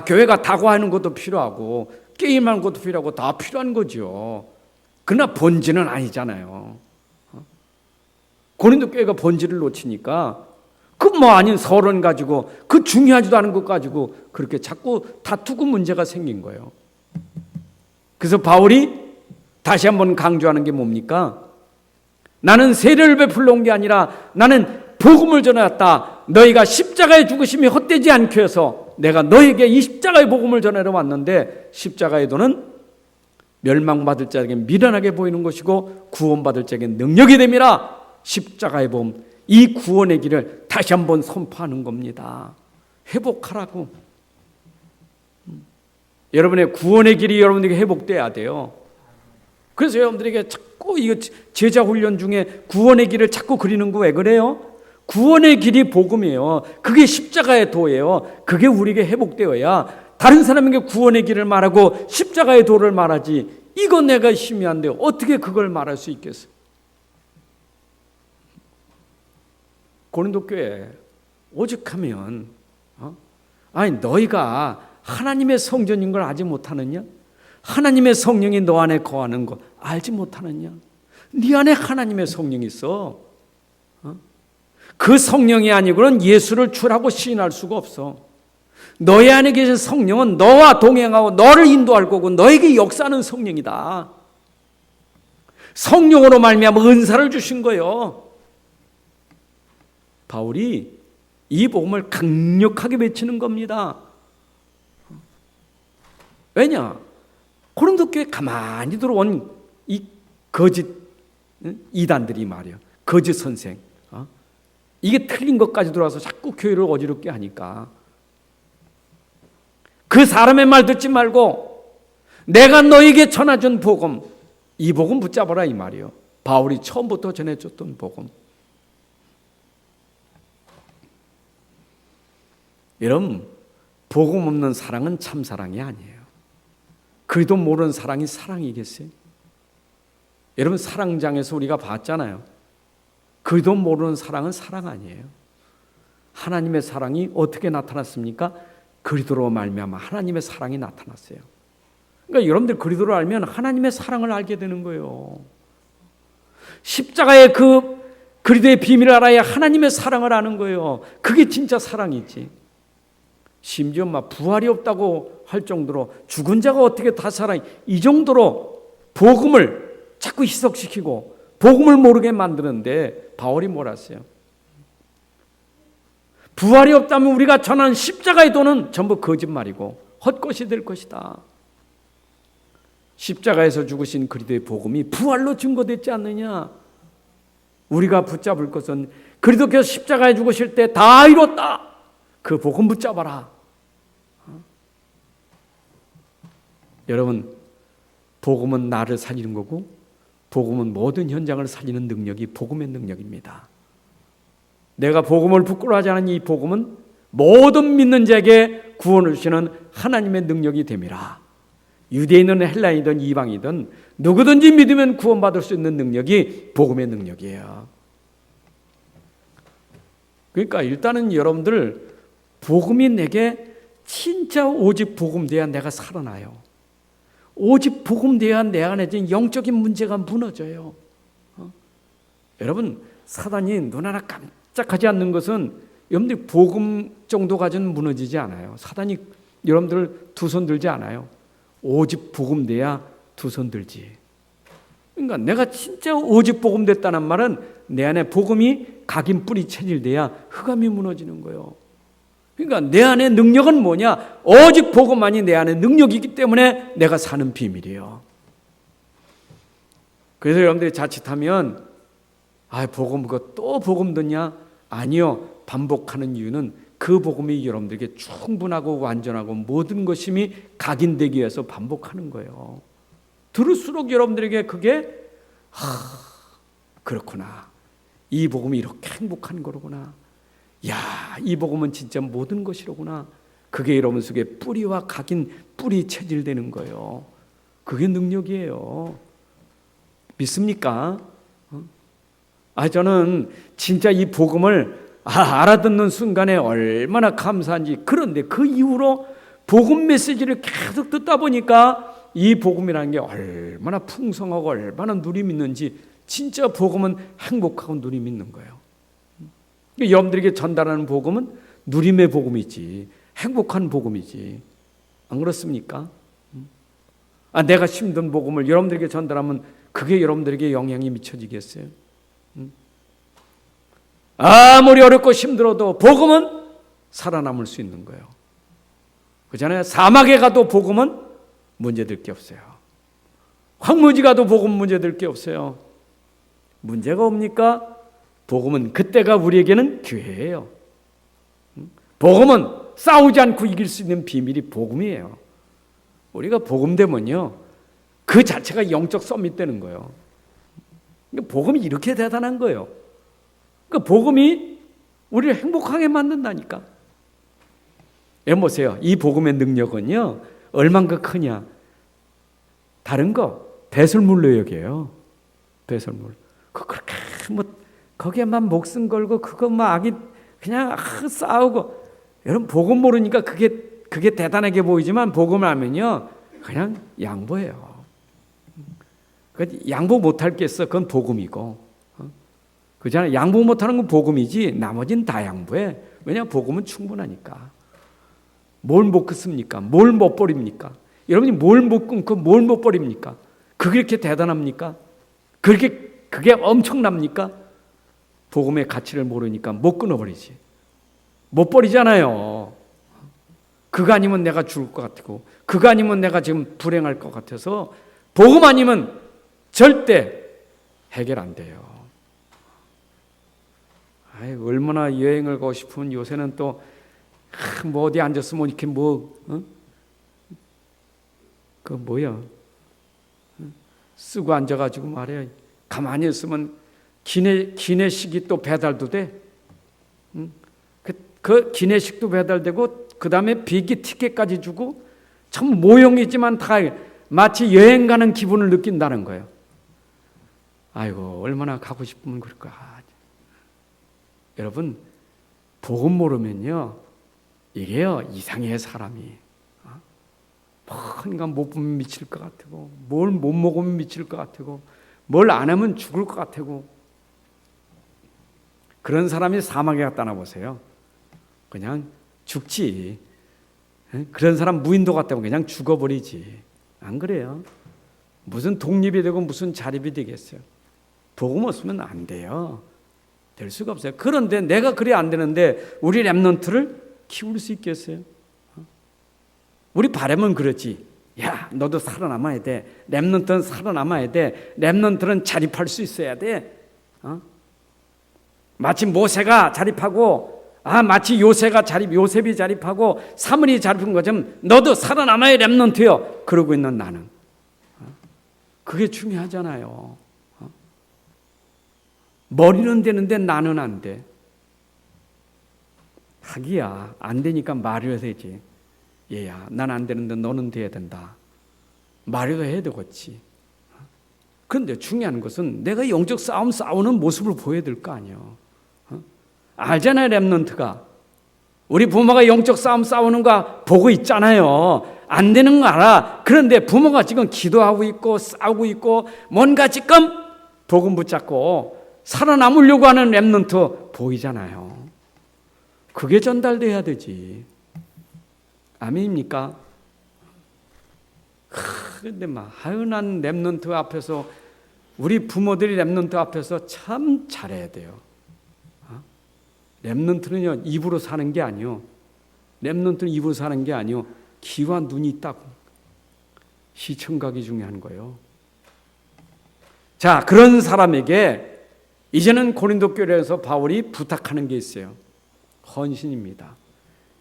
교회가 다과하는 것도 필요하고, 게임하는 것도 필요하고, 다 필요한 거죠. 그러나 본질은 아니잖아요. 고린도 교회가 본질을 놓치니까 그 아닌 서론 가지고, 그 중요하지도 않은 것 가지고 그렇게 자꾸 다투고 문제가 생긴 거예요. 그래서 바울이 다시 한번 강조하는 게 뭡니까? 나는 세례를 베풀러 온 게 아니라 나는 복음을 전해왔다. 너희가 십자가의 죽으심이 헛되지 않게 해서 내가 너에게 이 십자가의 복음을 전하러 왔는데, 십자가의 도는 멸망받을 자에게 미련하게 보이는 것이고 구원받을 자에게 능력이 됨이라. 십자가의 복음, 이 구원의 길을 다시 한번 선포하는 겁니다. 회복하라고. 여러분의 구원의 길이 여러분에게 회복돼야 돼요. 그래서 여러분들에게 자꾸 이거 제자 훈련 중에 구원의 길을 자꾸 그리는 거 왜 그래요? 구원의 길이 복음이에요. 그게 십자가의 도예요. 그게 우리에게 회복되어야 다른 사람에게 구원의 길을 말하고 십자가의 도를 말하지. 이거 내가 힘이 안 돼요. 어떻게 그걸 말할 수 있겠어요? 고린도 교회 오죽하면 아니 너희가 하나님의 성전인 걸 알지 못하느냐? 하나님의 성령이 너 안에 거하는 거 알지 못하느냐? 네 안에 하나님의 성령이 있어. 그 성령이 아니고는 예수를 주라고 시인할 수가 없어. 너희 안에 계신 성령은 너와 동행하고 너를 인도할 거고 너에게 역사하는 성령이다. 성령으로 말미암아 은사를 주신 거예요. 바울이 이 복음을 강력하게 외치는 겁니다. 왜냐? 고린도 교회에 가만히 들어온 이 거짓 이단들이 말이에요. 거짓 선생. 이게 틀린 것까지 들어와서 자꾸 교회를 어지럽게 하니까 그 사람의 말 듣지 말고 내가 너에게 전해준 복음, 이 복음 붙잡아라 이 말이에요. 바울이 처음부터 전해줬던 복음. 여러분, 복음 없는 사랑은 참 사랑이 아니에요. 그래도 모르는 사랑이 사랑이겠어요? 여러분, 사랑장에서 우리가 봤잖아요. 그래도 모르는 사랑은 사랑 아니에요. 하나님의 사랑이 어떻게 나타났습니까? 그리스도로 말미암아 하나님의 사랑이 나타났어요. 그러니까 여러분들 그리스도를 알면 하나님의 사랑을 알게 되는 거예요. 십자가의 그 그리스도의 비밀을 알아야 하나님의 사랑을 아는 거예요. 그게 진짜 사랑이지. 심지어 막 부활이 없다고 할 정도로 죽은 자가 어떻게 다 살아? 이 정도로 복음을 자꾸 희석시키고 복음을 모르게 만드는데 바울이 뭐라 했어요? 부활이 없다면 우리가 전한 십자가의 도는 전부 거짓말이고 헛것이 될 것이다. 십자가에서 죽으신 그리스도의 복음이 부활로 증거됐지 않느냐? 우리가 붙잡을 것은 그리스도께서 십자가에 죽으실 때 다 이뤘다. 그 복음 붙잡아라. 여러분, 복음은 나를 살리는 거고 복음은 모든 현장을 살리는 능력이 복음의 능력입니다. 내가 복음을 부끄러워하지 않은 이 복음은 모든 믿는 자에게 구원을 주시는 하나님의 능력이 됨이라. 유대인은 헬라인이든 이방이든 누구든지 믿으면 구원받을 수 있는 능력이 복음의 능력이에요. 그러니까 일단은 여러분들 복음이 내게 진짜 오직 복음 돼야 내가 살아나요. 오직 복음 돼야 내 안에 진 영적인 문제가 무너져요. 여러분, 사단이 눈 하나 깜짝하지 않는 것은 여러분들이 복음 정도 가지고는 무너지지 않아요. 사단이 여러분들 두 손 들지 않아요. 오직 복음 돼야 두 손 들지. 그러니까 내가 진짜 오직 복음 됐다는 말은 내 안에 복음이 각인 뿌리 체질돼야 흑암이 무너지는 거예요. 그러니까 내 안에 능력은 뭐냐? 오직 복음만이 내 안에 능력이기 때문에 내가 사는 비밀이에요. 그래서 여러분들이 자칫하면 복음 그거 또 복음 듣냐? 아니요. 반복하는 이유는 그 복음이 여러분들에게 충분하고 완전하고 모든 것임이 각인되기 위해서 반복하는 거예요. 들을수록 여러분들에게 그게 그렇구나. 이 복음이 이렇게 행복한 거로구나. 야, 이 복음은 진짜 모든 것이로구나. 그게 여러분 속에 뿌리와 각인 뿌리 체질되는 거예요. 그게 능력이에요. 믿습니까? 저는 진짜 이 복음을 알아듣는 순간에 얼마나 감사한지. 그런데 그 이후로 복음 메시지를 계속 듣다 보니까 이 복음이라는 게 얼마나 풍성하고 얼마나 누림 있는지. 진짜 복음은 행복하고 누림 있는 거예요. 여러분들에게 전달하는 복음은 누림의 복음이지, 행복한 복음이지. 안 그렇습니까? 내가 힘든 복음을 여러분들에게 전달하면 그게 여러분들에게 영향이 미쳐지겠어요? 아무리 어렵고 힘들어도 복음은 살아남을 수 있는 거예요. 그렇잖아요. 사막에 가도 복음은 문제될 게 없어요. 황무지 가도 복음 문제될 게 없어요. 문제가 옵니까? 복음은 그때가 우리에게는 기회예요. 복음은 싸우지 않고 이길 수 있는 비밀이 복음이에요. 우리가 복음 되면요, 그 자체가 영적 서밋 되는 거예요. 복음이 이렇게 대단한 거예요. 그 복음이 우리를 행복하게 만든다니까. 여러분 보세요. 이 복음의 능력은요, 얼만큼 크냐. 다른 거 배설물로 여겨요. 배설물. 그렇게 뭐 거기에만 목숨 걸고 그거 막 악이 그냥 싸우고. 여러분 복음 모르니까 그게 대단하게 보이지만 복음을 알면요, 그냥 양보해요. 양보 못할 게 있어. 그건 복음이고. 그잖아요. 양보 못하는 건 복음이지 나머지는 다 양보해. 왜냐하면 복음은 충분하니까. 뭘 못 끊습니까? 뭘 못 버립니까? 여러분이 뭘 못 끊고 뭘 못 버립니까? 그게 이렇게 대단합니까? 그게 엄청납니까? 복음의 가치를 모르니까 못 끊어버리지. 못 버리잖아요. 그거 아니면 내가 죽을 것 같고, 그거 아니면 내가 지금 불행할 것 같아서 복음 아니면 절대 해결 안 돼요. 얼마나 여행을 가고 싶으면 요새는 또 뭐 어디 앉았으면 이렇게 그 뭐야 쓰고 앉아가지고 말이야. 가만히 있으면 기내식이 또 배달도 돼. 그 기내식도 배달되고 그 다음에 비행기 티켓까지 주고 참 모형이지만 다 마치 여행 가는 기분을 느낀다는 거예요. 아이고 얼마나 가고 싶으면 그럴까. 여러분 복음 모르면요 이게요 이상해. 사람이 뭔가 못 보면 미칠 것 같고, 뭘 못 먹으면 미칠 것 같고, 뭘 안 하면 죽을 것 같고. 그런 사람이 사막에 갔다 놔보세요. 그냥 죽지. 그런 사람 무인도 갔다 오면 그냥 죽어버리지. 안 그래요? 무슨 독립이 되고 무슨 자립이 되겠어요. 복음 없으면 안 돼요. 될 수가 없어요. 그런데 내가 그래 안 되는데 우리 렘넌트를 키울 수 있겠어요? 우리 바람은 그렇지. 야, 너도 살아남아야 돼. 렘넌트는 살아남아야 돼. 렘넌트는 자립할 수 있어야 돼. 마치 모세가 자립하고, 마치 요셉이 자립하고 사무엘이 자립한 것처럼 너도 살아남아야 렘넌트요. 그러고 있는 나는. 그게 중요하잖아요. 머리는 되는데 나는 안 돼. 하기야 안 되니까 말해야 되지. 얘야, 난 안 되는데 너는 돼야 된다. 말해도 해야 되겠지. 그런데 중요한 것은 내가 영적 싸우는 모습을 보여야 될 거 아니에요. 알잖아요. 렘넌트가 우리 부모가 영적 싸우는 거 보고 있잖아요. 안 되는 거 알아. 그런데 부모가 지금 기도하고 있고 싸우고 있고 뭔가 지금 복음 붙잡고 살아남으려고 하는 렘넌트 보이잖아요. 그게 전달돼야 되지. 아멘입니까? 근데 난 렘넌트 앞에서, 우리 부모들이 렘넌트 앞에서 참 잘해야 돼요. 렘넌트는요 입으로 사는 게 아니요. 렘넌트는 입으로 사는 게 아니요. 귀와 눈이 있다고. 시청각이 중요한 거예요. 자, 그런 사람에게 이제는 고린도 교회에서 바울이 부탁하는 게 있어요. 헌신입니다.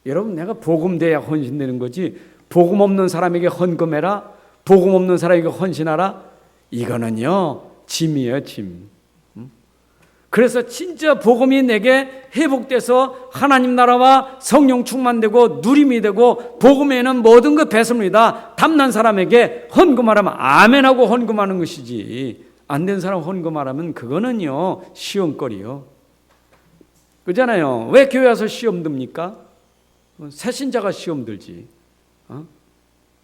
여러분, 내가 복음 돼야 헌신되는 거지, 복음 없는 사람에게 헌금해라, 복음 없는 사람에게 헌신하라, 이거는요 짐이에요, 짐. 그래서 진짜 복음이 내게 회복돼서 하나님 나라와 성령 충만되고 누림이 되고 복음에는 모든 것 배습니다. 탐난 사람에게 헌금하라면 아멘하고 헌금하는 것이지, 안 된 사람 헌금하라면 그거는요 시험거리요. 그잖아요. 왜 교회 와서 시험 듭니까? 새신자가 시험 들지.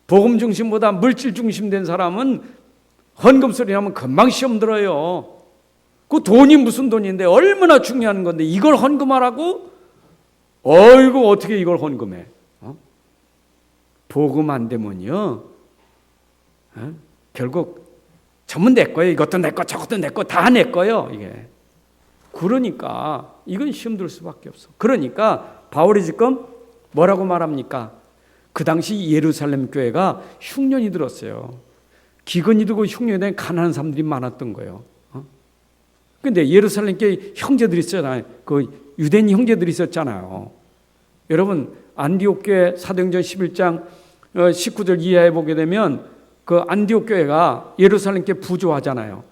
복음 중심보다 물질 중심된 사람은 헌금 소리 하면 금방 시험 들어요. 그 돈이 무슨 돈인데 얼마나 중요한 건데 이걸 헌금하라고? 어이구 어떻게 이걸 헌금해? 복음 안 되면요 결국 전부 내 거예요. 이것도 내 거, 저것도 내 거, 다 내 거예요. 이게. 그러니까 이건 시험 들 수밖에 없어. 그러니까 바울이 지금 뭐라고 말합니까? 그 당시 예루살렘 교회가 흉년이 들었어요. 기근이 들고 흉년이 된 가난한 사람들이 많았던 거예요. 근데 예루살렘 교회 형제들이 있잖아요. 그 유대인 형제들이 있었잖아요. 여러분 안디옥 교회 사도행전 11장 19절 이하에 보게 되면 그 안디옥 교회가 예루살렘께 부조하잖아요.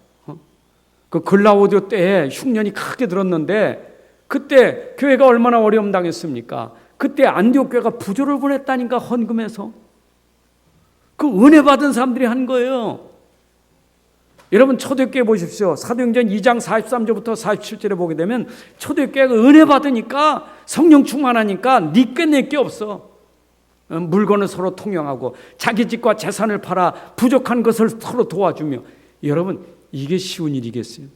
그 글라우디오 때에 흉년이 크게 들었는데 그때 교회가 얼마나 어려움 당했습니까? 그때 안디옥 교회가 부조를 보냈다니까, 헌금해서. 그 은혜 받은 사람들이 한 거예요. 여러분 초대교회 보십시오. 사도행전 2장 43절부터 47절에 보게 되면 초대교회가 은혜 받으니까, 성령 충만하니까 니께 내게 없어. 물건을 서로 통용하고 자기 집과 재산을 팔아 부족한 것을 서로 도와주며. 여러분, 이게 쉬운 일이겠어요?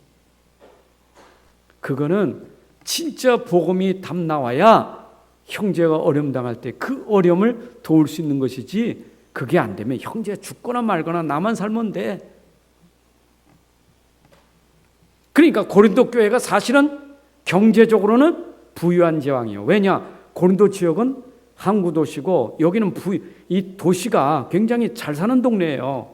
그거는 진짜 복음이 답 나와야 형제가 어려움 당할 때 그 어려움을 도울 수 있는 것이지, 그게 안 되면 형제가 죽거나 말거나 나만 살면 돼. 그러니까 고린도 교회가 사실은 경제적으로는 부유한 제왕이에요. 왜냐? 고린도 지역은 항구 도시고 여기는 이 도시가 굉장히 잘 사는 동네예요.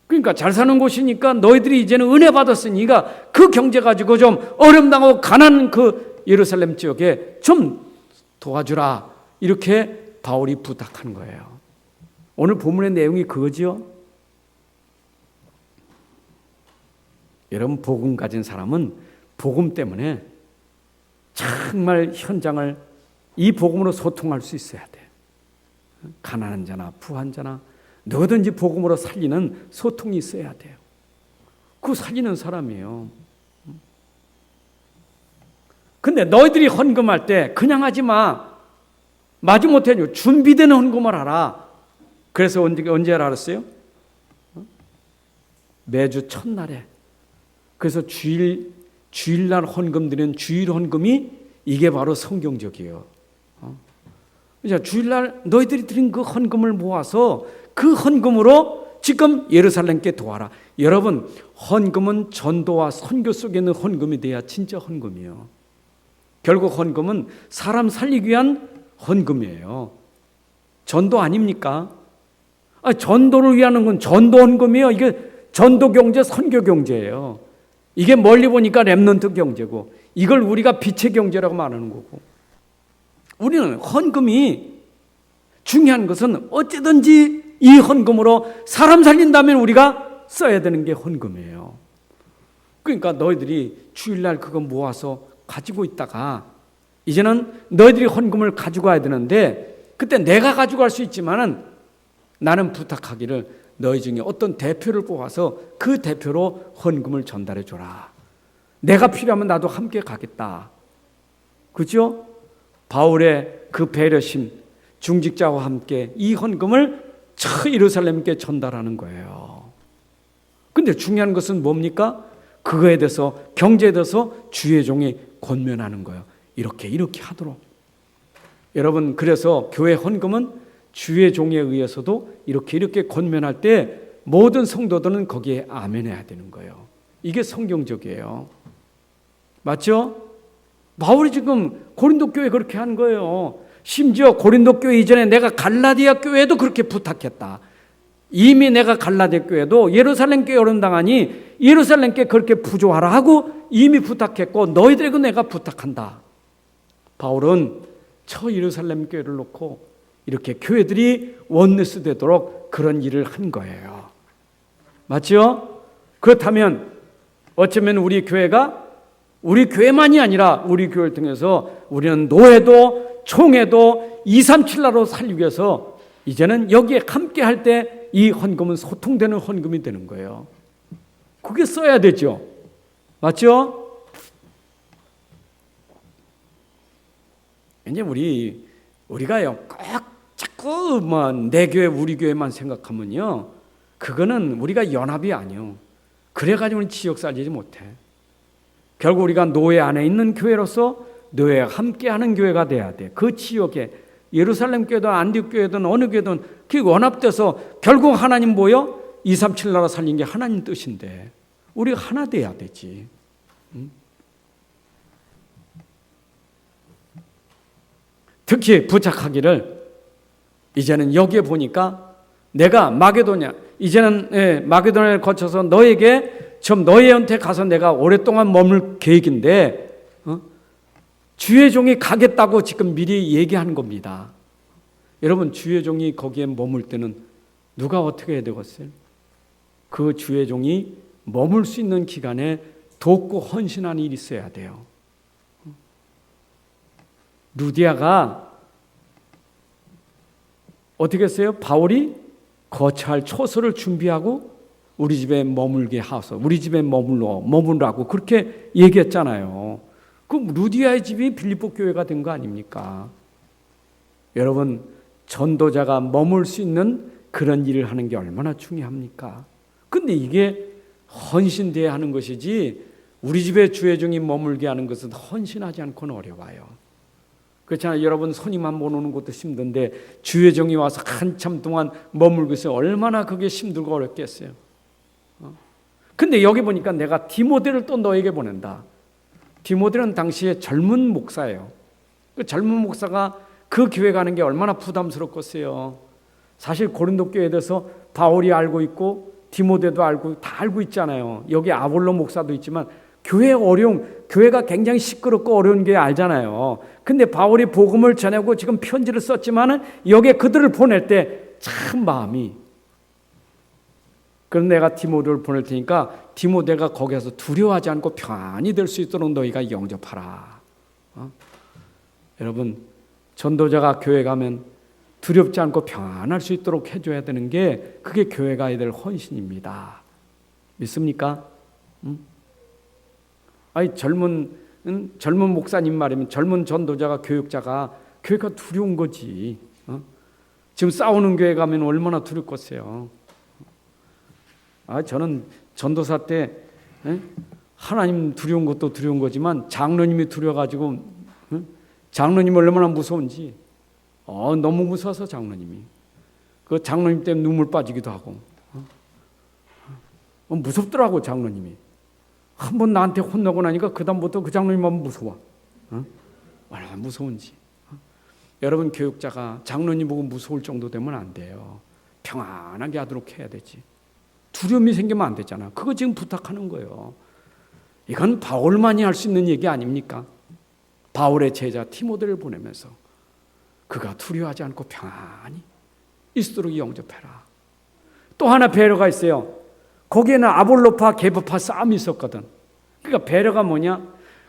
그러니까 잘 사는 곳이니까 너희들이 이제는 은혜 받았으니까 그 경제 가지고 좀 어렵다고 가난한 그 예루살렘 지역에 좀 도와주라, 이렇게 바울이 부탁한 거예요. 오늘 본문의 내용이 그거지요. 여러분, 복음 가진 사람은 복음 때문에 정말 현장을 이 복음으로 소통할 수 있어야 돼. 가난한 자나 부한 자나 누구든지 복음으로 살리는 소통이 있어야 돼요. 그 살리는 사람이에요. 근데 너희들이 헌금할 때 그냥 하지 마. 마지못해 준비된 헌금을 하라. 그래서 언제 알았어요? 매주 첫날에. 그래서 주일날 헌금 드리는 주일 헌금이 이게 바로 성경적이에요. 주일날 너희들이 드린 그 헌금을 모아서 그 헌금으로 지금 예루살렘께 도와라. 여러분, 헌금은 전도와 선교 속에 있는 헌금이 돼야 진짜 헌금이에요. 결국 헌금은 사람 살리기 위한 헌금이에요. 전도 아닙니까? 전도를 위한 건 전도 헌금이에요. 이게 전도 경제, 선교 경제예요. 이게 멀리 보니까 렘넌트 경제고, 이걸 우리가 빛의 경제라고 말하는 거고. 우리는 헌금이 중요한 것은 어찌든지 이 헌금으로 사람 살린다면 우리가 써야 되는 게 헌금이에요. 그러니까 너희들이 주일날 그거 모아서 가지고 있다가 이제는 너희들이 헌금을 가지고 와야 되는데, 그때 내가 가지고 갈 수 있지만은 나는 부탁하기를 너희 중에 어떤 대표를 뽑아서 그 대표로 헌금을 전달해 줘라. 내가 필요하면 나도 함께 가겠다. 그죠? 바울의 그 배려심, 중직자와 함께 이 헌금을 저 예루살렘께 전달하는 거예요. 근데 중요한 것은 뭡니까? 그거에 대해서, 경제에 대해서 주의 종이 권면하는 거예요. 이렇게 하도록. 여러분, 그래서 교회 헌금은 주의 종에 의해서도 이렇게 권면할 때 모든 성도들은 거기에 아멘해야 되는 거예요. 이게 성경적이에요. 맞죠? 바울이 지금 고린도 교회 그렇게 한 거예요. 심지어 고린도 교회 이전에 내가 갈라디아 교회도 그렇게 부탁했다. 이미 내가 갈라디아 교회도 예루살렘 교회 어른당하니 예루살렘께 그렇게 부조하라 하고 이미 부탁했고, 너희들에게 내가 부탁한다. 바울은 저 예루살렘 교회를 놓고 이렇게 교회들이 원내스 되도록 그런 일을 한 거예요. 맞죠? 그렇다면 어쩌면 우리 교회만이 아니라 우리 교회를 통해서 우리는 노회도 총회도 237나로 살리기 위해서 이제는 여기에 함께 할 때 이 헌금은 소통되는 헌금이 되는 거예요. 그게 써야 되죠. 맞죠? 이제 우리가요 꼭 자꾸 내 교회 우리 교회만 생각하면요, 그거는 우리가 연합이 아니요. 그래가지고는 지역 살리지 못해. 결국 우리가 노예 안에 있는 교회로서 노예와 함께하는 교회가 돼야 돼. 그 지역에 예루살렘 교회든 안디옥 교회든 어느 교회든 그 원합돼서 결국 하나님 뭐요? 237 나라 살린 게 하나님 뜻인데 우리가 하나 돼야 되지. 특히 부탁하기를, 이제는 여기에 보니까 내가 마게도냐, 이제는 마게도냐를 거쳐서 너에게 좀 너희한테 가서 내가 오랫동안 머물 계획인데 주의 종이 가겠다고 지금 미리 얘기하는 겁니다. 여러분 주의 종이 거기에 머물 때는 누가 어떻게 해야 되겠어요? 그 주의 종이 머물 수 있는 기간에 돕고 헌신하는 일이 있어야 돼요. 루디아가 어떻게 했어요? 바울이 거처할 초소를 준비하고 우리 집에 머물게 하소서, 우리 집에 머물라고 그렇게 얘기했잖아요. 그럼 루디아의 집이 빌립보 교회가 된 거 아닙니까? 여러분, 전도자가 머물 수 있는 그런 일을 하는 게 얼마나 중요합니까? 근데 이게 헌신돼야 하는 것이지 우리 집에 주의 종이 머물게 하는 것은 헌신하지 않고는 어려워요. 그렇잖아요. 여러분, 손님 한 번 오는 것도 힘든데 주의 종이 와서 한참 동안 머물고 있어요. 얼마나 그게 힘들고 어렵겠어요. 근데 여기 보니까 내가 디모데를 또 너에게 보낸다. 디모데는 당시에 젊은 목사예요. 그 젊은 목사가 그 교회 가는 게 얼마나 부담스럽겠어요. 사실 고린도 교회에 대해서 바울이 알고 있고 디모데도 알고 다 알고 있잖아요. 여기 아볼로 목사도 있지만 교회의 어려움, 교회가 굉장히 시끄럽고 어려운 게 알잖아요. 근데 바울이 복음을 전하고 지금 편지를 썼지만은 여기에 그들을 보낼 때 참 마음이, 그럼 내가 디모데를 보낼 테니까 디모데가 거기서 두려워하지 않고 평안히 될 수 있도록 너희가 영접하라. 여러분, 전도자가 교회 가면 두렵지 않고 평안할 수 있도록 해줘야 되는 게 그게 교회가 해야 될 헌신입니다. 믿습니까? 아니 젊은 목사님 말이면 젊은 전도자가 교육자가 교회가 두려운 거지. 지금 싸우는 교회 가면 얼마나 두렵겠어요. 저는 전도사 때 하나님 두려운 것도 두려운 거지만 장로님이 두려워가지고 장로님이 얼마나 무서운지 너무 무서워서 장로님이 그 장로님 때문에 눈물 빠지기도 하고 무섭더라고. 장로님이 한번 나한테 혼나고 나니까 그 다음부터 그 장로님만 무서워. 얼마나 무서운지. 여러분, 교육자가 장로님 보고 무서울 정도 되면 안 돼요. 평안하게 하도록 해야 되지. 두려움이 생기면 안 되잖아. 그거 지금 부탁하는 거예요. 이건 바울만이 할 수 있는 얘기 아닙니까? 바울의 제자 디모데를 보내면서 그가 두려워하지 않고 평안히 있도록 영접해라. 또 하나 배려가 있어요. 거기에는 아볼로파 게바파 싸움이 있었거든. 그러니까 배려가 뭐냐?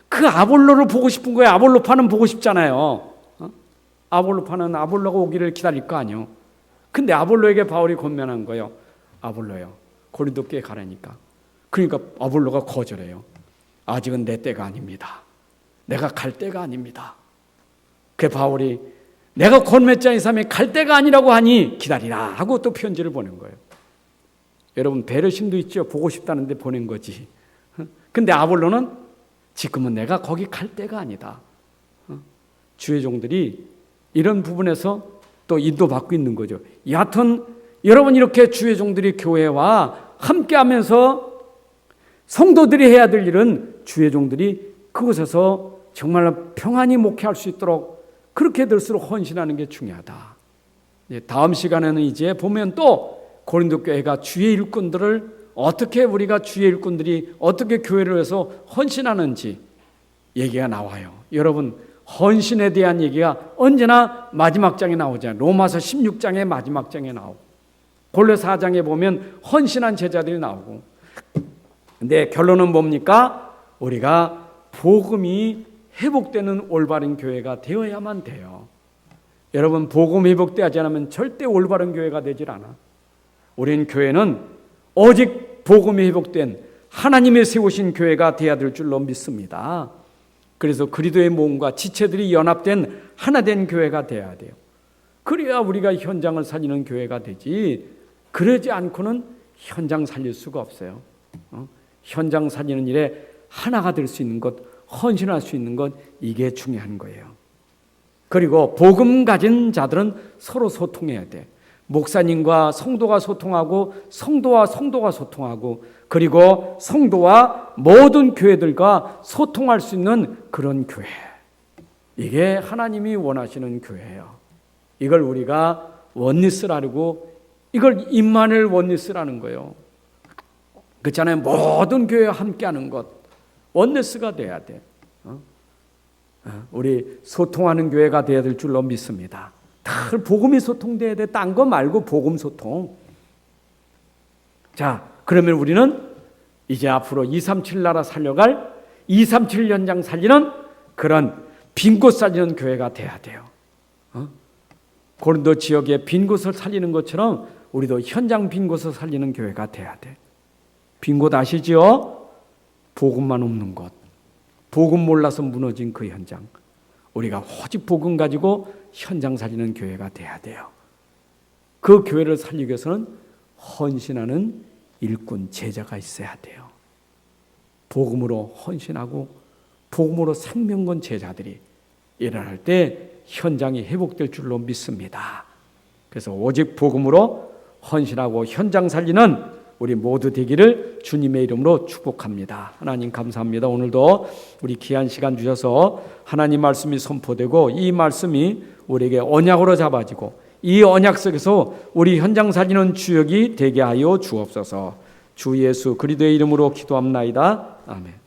그 아볼로를 보고 싶은 거예요. 아볼로파는 보고 싶잖아요. 아볼로파는 아볼로가 오기를 기다릴 거 아니에요. 근데 아볼로에게 바울이 권면한 거예요. 아볼로요, 고린도 교회 가라니까. 그러니까 아볼로가 거절해요. 아직은 내 때가 아닙니다. 내가 갈 때가 아닙니다. 그 바울이 내가 권면자인 사람이 갈 때가 아니라고 하니 기다리라 하고 또 편지를 보낸 거예요. 여러분, 배려심도 있죠. 보고 싶다는데 보낸 거지. 근데 아볼로는 지금은 내가 거기 갈 때가 아니다. 주의 종들이 이런 부분에서 또 인도받고 있는 거죠. 여하튼 여러분, 이렇게 주의 종들이 교회와 함께하면서 성도들이 해야 될 일은 주의 종들이 그곳에서 정말로 평안히 목회할 수 있도록 그렇게 될수록 헌신하는 게 중요하다. 다음 시간에는 이제 보면 또 고린도 교회가 주의 일꾼들을 어떻게, 우리가 주의 일꾼들이 어떻게 교회를 위해서 헌신하는지 얘기가 나와요. 여러분, 헌신에 대한 얘기가 언제나 마지막 장에 나오잖아요. 로마서 16장의 마지막 장에 나오고 골로 4장에 보면 헌신한 제자들이 나오고. 근데 결론은 뭡니까? 우리가 복음이 회복되는 올바른 교회가 되어야만 돼요. 여러분, 복음 회복되지 않으면 절대 올바른 교회가 되질 않아. 우린 교회는 오직 복음이 회복된 하나님의 세우신 교회가 되어야 될 줄로 믿습니다. 그래서 그리스도의 몸과 지체들이 연합된 하나된 교회가 되어야 돼요. 그래야 우리가 현장을 살리는 교회가 되지, 그러지 않고는 현장 살릴 수가 없어요. 현장 살리는 일에 하나가 될 수 있는 것, 헌신할 수 있는 것, 이게 중요한 거예요. 그리고 복음 가진 자들은 서로 소통해야 돼. 목사님과 성도가 소통하고 성도와 성도가 소통하고 그리고 성도와 모든 교회들과 소통할 수 있는 그런 교회. 이게 하나님이 원하시는 교회예요. 이걸 우리가 원리스라고, 이걸 임마누엘 원리스라는 거예요. 그렇잖아요. 모든 교회와 함께하는 것, 원리스가 돼야 돼. 우리 소통하는 교회가 되어야 될 줄로 믿습니다. 늘 복음이 소통돼야 돼. 딴 거 말고 복음 소통. 자, 그러면 우리는 이제 앞으로 237 나라 살려갈 237 현장 살리는 그런 빈 곳 살리는 교회가 돼야 돼요. 고린도 지역의 빈 곳을 살리는 것처럼 우리도 현장 빈 곳을 살리는 교회가 돼야 돼. 빈 곳 아시죠? 복음만 없는 곳. 복음 몰라서 무너진 그 현장. 우리가 오직 복음 가지고 현장 살리는 교회가 돼야 돼요. 그 교회를 살리기 위해서는 헌신하는 일꾼 제자가 있어야 돼요. 복음으로 헌신하고 복음으로 생명 건 제자들이 일어날 때 현장이 회복될 줄로 믿습니다. 그래서 오직 복음으로 헌신하고 현장 살리는 우리 모두 되기를 주님의 이름으로 축복합니다. 하나님 감사합니다. 오늘도 우리 귀한 시간 주셔서 하나님 말씀이 선포되고 이 말씀이 우리에게 언약으로 잡아지고 이 언약 속에서 우리 현장 살리는 주역이 되게 하여 주옵소서. 주 예수 그리스도의 이름으로 기도합나이다. 아멘.